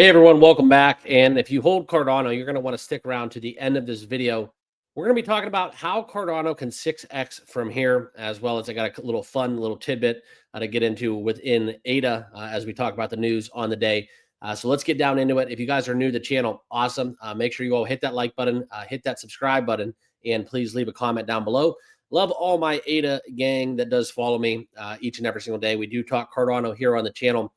Hey everyone, welcome back. And if you hold Cardano, you're going to want to stick around to the end of this video. We're going to be talking about how Cardano can 6x from here, as well as I got a little fun little tidbit to get into within ADA as we talk about the news on the day. So let's get down into it. If you guys are new to the channel, awesome. Make sure you all hit that like button, hit that subscribe button, and please leave a comment down below. Love all my ADA gang that does follow me each and every single day. We do talk Cardano here on the channel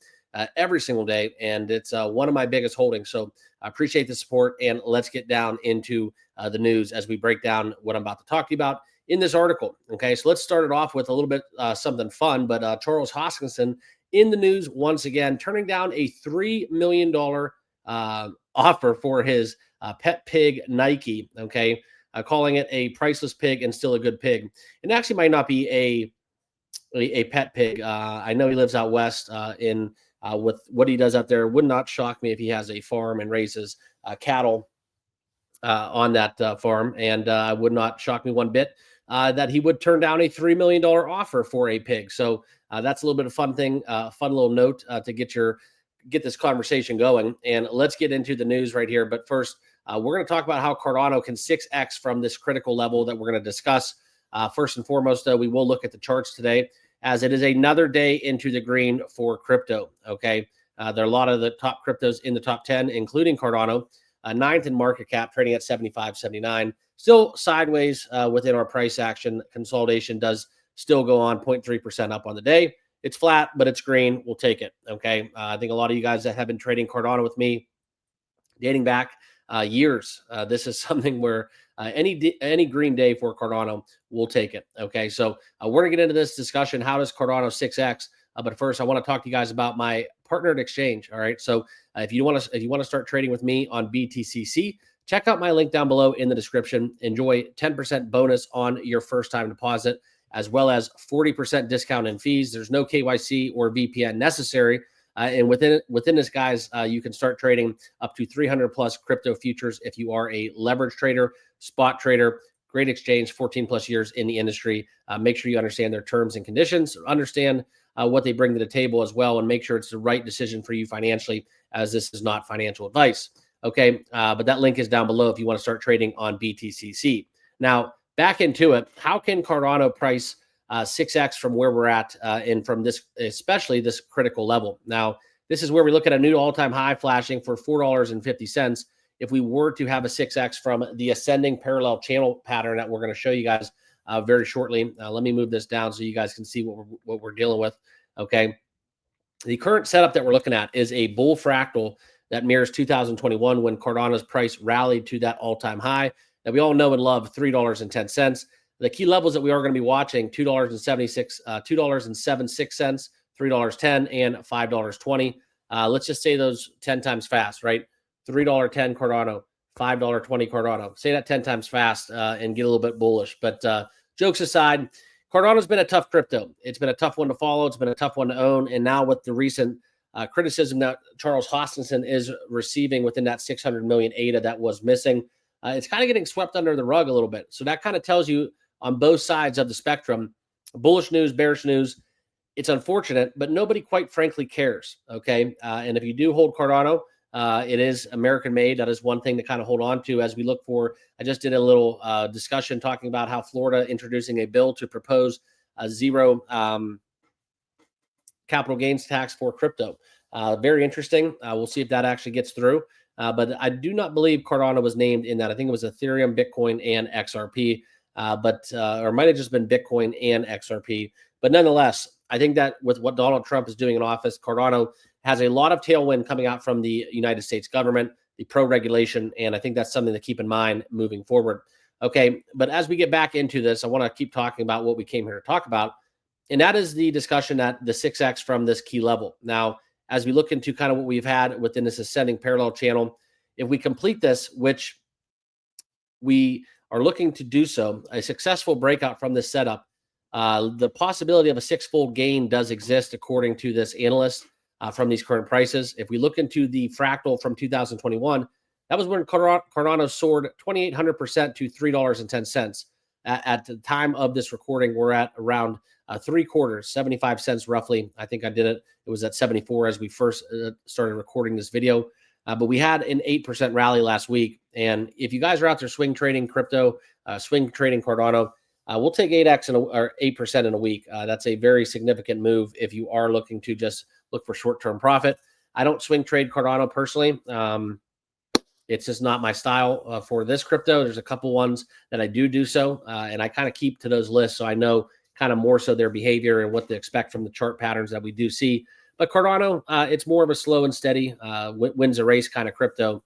every single day, and it's one of my biggest holdings. So I appreciate the support, and let's get down into the news as we break down what I'm about to talk to you about in this article. Okay, so let's start it off with a little bit something fun, but Charles Hoskinson in the news once again, turning down a $3 million offer for his pet pig Nike, okay, calling it a priceless pig and still a good pig. And actually might not be a pet pig. I know he lives out west with what he does out there. Would not shock me if he has a farm and raises cattle on that farm, and would not shock me one bit that he would turn down a $3 million offer for a pig. So that's a little bit of fun thing, fun little note to get this conversation going. And let's get into the news right here. But first, we're going to talk about how Cardano can 6x from this critical level that we're going to discuss. First and foremost, we will look at the charts today, as it is another day into the green for crypto. Okay, there are a lot of the top cryptos in the top 10, including Cardano, ninth in market cap, trading at 75.79. Still sideways within our price action. Consolidation does still go on 0.3% up on the day. It's flat, but it's green. We'll take it. Okay, I think a lot of you guys that have been trading Cardano with me dating back years, this is something where any green day for Cardano, we'll take it. Okay, so we're gonna get into this discussion. How does Cardano 6x? But first, I want to talk to you guys about my partnered exchange. All right, so if you want to start trading with me on BTCC, check out my link down below in the description. Enjoy 10% bonus on your first time deposit, as well as 40% discount in fees. There's no KYC or VPN necessary. And within this, guys, you can start trading up to 300 plus crypto futures if you are a leverage trader, spot trader. Great exchange, 14 plus years in the industry. Make sure you understand their terms and conditions, understand what they bring to the table as well, and make sure it's the right decision for you financially, as this is not financial advice. Okay, but that link is down below if you want to start trading on BTCC. Now, back into it. How can Cardano price 6x from where we're at and from this, especially this critical level? Now, this is where we look at a new all-time high flashing for $4.50. If we were to have a 6x from the ascending parallel channel pattern that we're going to show you guys very shortly. Let me move this down so you guys can see what we're dealing with. Okay, the current setup that we're looking at is a bull fractal that mirrors 2021, when Cardano's price rallied to that all-time high that we all know and love, $3.10. The key levels that we are going to be watching: $2.76, $2.76, $3.10, and $5.20. Let's just say those 10 times fast, right? $3.10 Cardano, $5.20 Cardano. Say that 10 times fast and get a little bit bullish. But jokes aside, Cardano's been a tough crypto. It's been a tough one to follow. It's been a tough one to own. And now with the recent criticism that Charles Hoskinson is receiving within that 600 million ADA that was missing, it's kind of getting swept under the rug a little bit. So that kind of tells you on both sides of the spectrum, bullish news, bearish news. It's unfortunate, but nobody quite frankly cares. Okay. And if you do hold Cardano, it is American made. That is one thing to kind of hold on to as we look for. I just did a little discussion talking about how Florida introducing a bill to propose a zero capital gains tax for crypto. Very interesting. We'll see if that actually gets through. But I do not believe Cardano was named in that. I think it was Ethereum, Bitcoin, and XRP. Or it might have just been Bitcoin and XRP. But nonetheless, I think that with what Donald Trump is doing in office, Cardano has a lot of tailwind coming out from the United States government, the pro-regulation, and I think that's something to keep in mind moving forward. Okay, but as we get back into this, I want to keep talking about what we came here to talk about, and that is the discussion at the 6x from this key level. Now, as we look into kind of what we've had within this ascending parallel channel, if we complete this, which we are looking to do so, a successful breakout from this setup, the possibility of a six-fold gain does exist according to this analyst from these current prices. If we look into the fractal from 2021, that was when Cardano soared 2,800% to $3.10. At the time of this recording, we're at around 3/4, 75 cents roughly. I think I did it. It was at 74 as we first started recording this video. But we had an 8% rally last week. And if you guys are out there swing trading crypto, swing trading Cardano, we'll take 8x or 8% in a week. That's a very significant move if you are looking to just look for short-term profit. I don't swing trade Cardano personally. It's just not my style for this crypto. There's a couple ones that I do so, and I kind of keep to those lists, so I know kind of more so their behavior and what to expect from the chart patterns that we do see. But Cardano, it's more of a slow and steady, wins a race kind of crypto.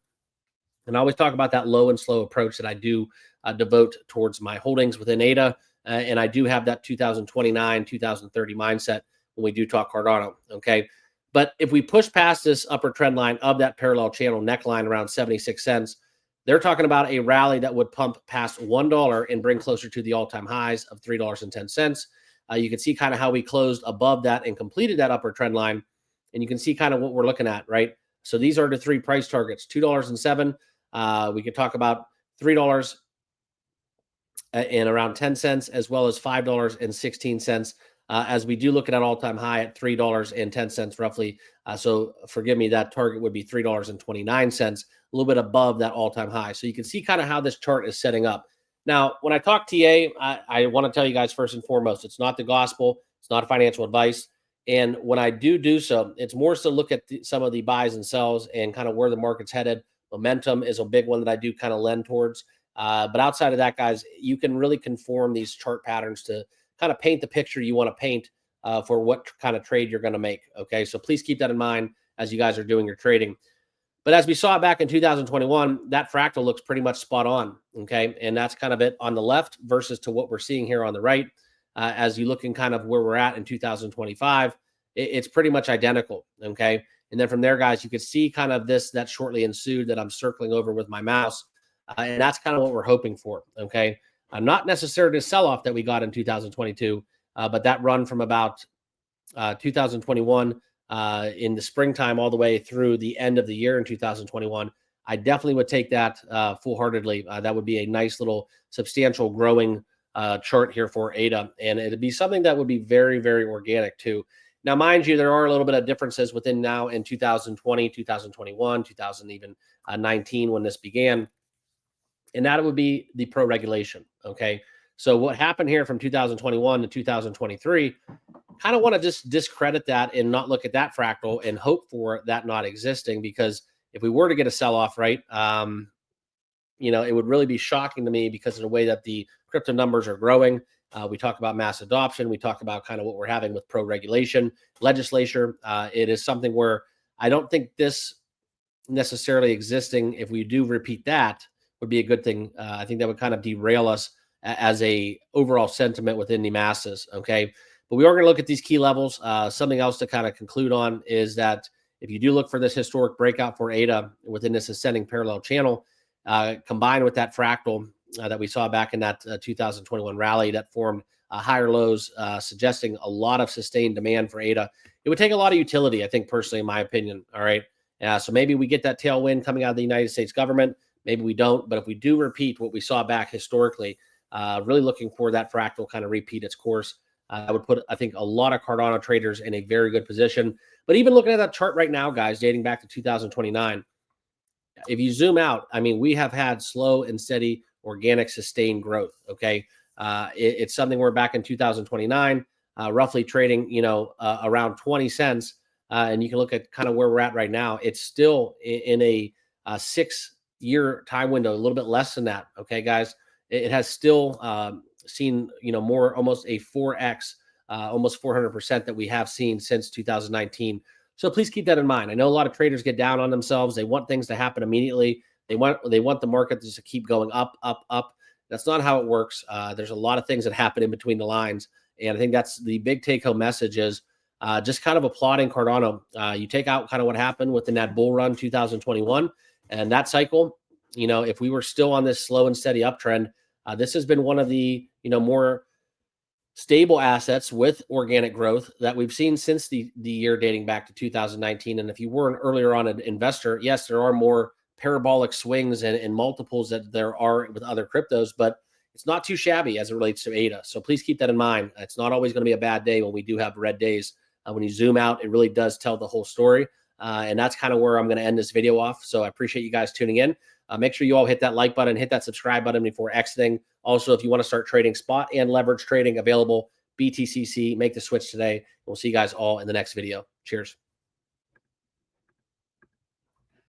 And I always talk about that low and slow approach that I do devote towards my holdings within ADA. And I do have that 2029, 2030 mindset when we do talk Cardano. Okay. But if we push past this upper trend line of that parallel channel neckline around 76 cents, they're talking about a rally that would pump past $1 and bring closer to the all-time highs of $3.10. You can see kind of how we closed above that and completed that upper trend line. And you can see kind of what we're looking at, right? So these are the three price targets, $2.07. We could talk about $3 and around 10 cents, as well as $5.16, as we do look at an all-time high at $3.10 roughly. So forgive me, that target would be $3.29, a little bit above that all-time high. So you can see kind of how this chart is setting up. Now, when I talk TA, I want to tell you guys first and foremost, it's not the gospel. It's not financial advice. And when I do so, it's more so look at some of the buys and sells and kind of where the market's headed. Momentum is a big one that I do kind of lend towards. But outside of that, guys, you can really conform these chart patterns to kind of paint the picture you want to paint for what kind of trade you're going to make. Okay, so please keep that in mind as you guys are doing your trading. But as we saw back in 2021, that fractal looks pretty much spot on. Okay, and that's kind of it on the left versus to what we're seeing here on the right. As you look in kind of where we're at in 2025, it's pretty much identical. Okay. And then from there, guys, you could see kind of that shortly ensued that I'm circling over with my mouse. And that's kind of what we're hoping for. Okay. Not necessarily a sell-off that we got in 2022, but that run from about 2021 in the springtime all the way through the end of the year in 2021, I definitely would take that full-heartedly. That would be a nice little substantial growing chart here for ADA. And it'd be something that would be very, very organic too. Now, mind you, there are a little bit of differences within now in 2020, 2021, 2019 when this began. And that would be the pro regulation. Okay. So what happened here from 2021 to 2023, kind of want to just discredit that and not look at that fractal and hope for that not existing, because if we were to get a sell-off, right, it would really be shocking to me because of the way that the crypto numbers are growing. We talk about mass adoption. We talk about kind of what we're having with pro regulation legislature. It is something where I don't think this necessarily existing, if we do repeat that, would be a good thing. I think that would kind of derail us as a overall sentiment within the masses. Okay. But we are going to look at these key levels. Something else to kind of conclude on is that if you do look for this historic breakout for ADA within this ascending parallel channel, combined with that fractal that we saw back in that 2021 rally that formed higher lows, suggesting a lot of sustained demand for ADA, it would take a lot of utility, I think, personally, in my opinion. All right. So maybe we get that tailwind coming out of the United States government. Maybe we don't. But if we do repeat what we saw back historically, really looking for that fractal kind of repeat its course, I would put, I think, a lot of Cardano traders in a very good position. But even looking at that chart right now, guys, dating back to 2029, if you zoom out, I mean, we have had slow and steady organic sustained growth. Okay. It's something we're back in 2029, roughly trading, around 20 cents. And you can look at kind of where we're at right now. It's still in a 6-year time window, a little bit less than that. Okay, guys, it has still seen, more, almost a 4x, almost 400% that we have seen since 2019. So please keep that in mind. I know a lot of traders get down on themselves. They want things to happen immediately. They want the market to just keep going up, up, up. That's not how it works. There's a lot of things that happen in between the lines. And I think that's the big take-home message is just kind of applauding Cardano. You take out kind of what happened within that bull run 2021 and that cycle. If we were still on this slow and steady uptrend, this has been one of the more stable assets with organic growth that we've seen since the year dating back to 2019. And if you were earlier on an investor, yes, there are more parabolic swings and multiples that there are with other cryptos, but it's not too shabby as it relates to ADA. So please keep that in mind. It's not always going to be a bad day when we do have red days. When you zoom out, it really does tell the whole story. And that's kind of where I'm going to end this video off. So I appreciate you guys tuning in. Make sure you all hit that like button, hit that subscribe button before exiting. Also, if you want to start trading spot and leverage trading, available BTCC, make the switch today. We'll see you guys all in the next video. Cheers.